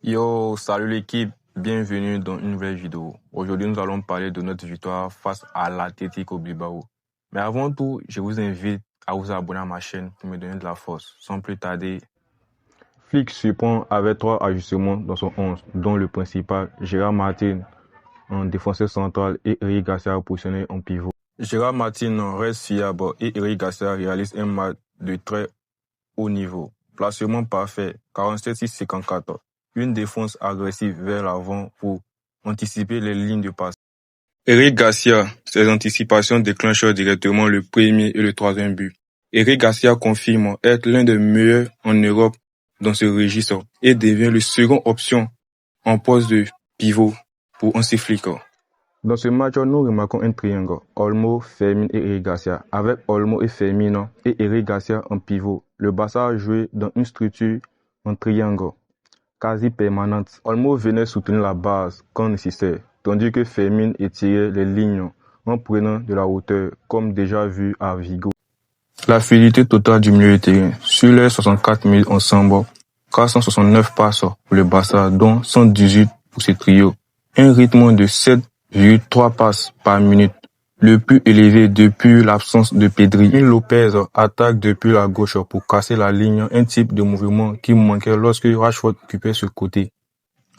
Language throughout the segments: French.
Yo, salut l'équipe, bienvenue dans une nouvelle vidéo. Aujourd'hui, nous allons parler de notre victoire face à l'Atlético Bilbao. Mais avant tout, je vous invite à vous abonner à ma chaîne pour me donner de la force. Sans plus tarder, Flick surprend avec 3 ajustements dans son 11, dont le principal, Gérard Martin en défenseur central et Eric Garcia positionné en pivot. Gérard Martin reste fiable et Eric Garcia réalise un match de très haut niveau. Placement parfait, 47-6-54. Une défense agressive vers l'avant pour anticiper les lignes de passe. Eric Garcia, ses anticipations déclenchent directement le premier et le troisième but. Eric Garcia confirme être l'un des meilleurs en Europe dans ce registre et devient le second option en poste de pivot pour Hansi Flick. Dans ce match, nous remarquons un triangle, Olmo, Fermin et Eric Garcia. Avec Olmo et Fermin et Eric Garcia en pivot, le Barça a joué dans une structure en triangle quasi permanente. Olmo venait soutenir la base quand nécessaire, tandis que Fermin étirait les lignes en prenant de la hauteur, comme déjà vu à Vigo. La fluidité totale du milieu de terrain. Sur les 64 minutes ensemble, 469 passes pour le Barça, dont 118 pour ce trio. Un rythme de 7,3 passes par minute, le plus élevé depuis l'absence de Pedri. Lopez attaque depuis la gauche pour casser la ligne, un type de mouvement qui manquait lorsque Rashford occupait ce côté.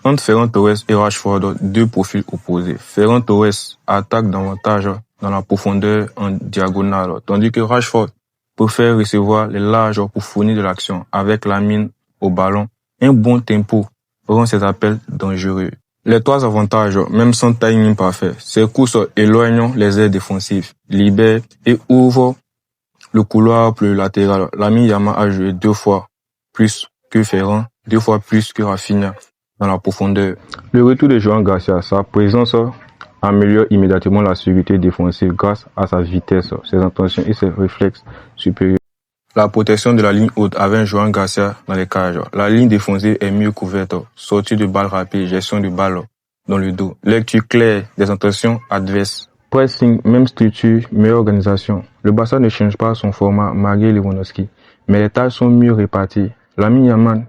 Entre Ferran Torres et Rashford, deux profils opposés. Ferran Torres attaque davantage dans la profondeur en diagonale, tandis que Rashford préfère recevoir les larges pour fournir de l'action avec la mine au ballon. Un bon tempo rend ces appels dangereux. Les 3 avantages, même sans timing parfait, ces courses éloignent les ailes défensives, libèrent et ouvrent le couloir pour le latéral. Lamine Yamal a joué 2 fois plus que Ferran, 2 fois plus que Rafinha dans la profondeur. Le retour de Joan Garcia, sa présence améliore immédiatement la sécurité défensive grâce à sa vitesse, ses intentions et ses réflexes supérieurs. La protection de la ligne haute avec Joan Garcia dans les cages. La ligne défensive est mieux couverte. Sortie de balles rapides, gestion de balles dans le dos. Lecture claire des intentions adverses. Pressing, même structure, meilleure organisation. Le Barça ne change pas son format malgré Lewandowski, mais les tâches sont mieux réparties. Lamine Yamal,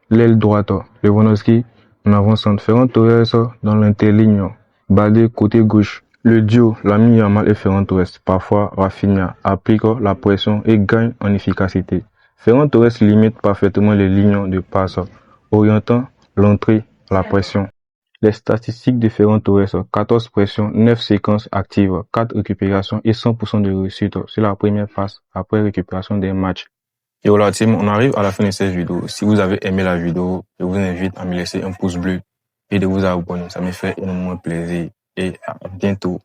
l'aile droite. Lewandowski en avant-centre. Ferran Torres dans l'interligne. Balde côté gauche. Le duo Lamine Yamal et Ferran Torres, parfois Rafinha, applique la pression et gagne en efficacité. Ferran Torres limite parfaitement les lignes de passe, orientant l'entrée à la pression. Les statistiques de Ferran Torres, 14 pressions, 9 séquences actives, 4 récupérations et 100% de réussite sur la première passe après récupération des matchs. Et voilà team, on arrive à la fin de cette vidéo. Si vous avez aimé la vidéo, je vous invite à me laisser un pouce bleu et de vous abonner. Ça me fait énormément plaisir. Et à bientôt.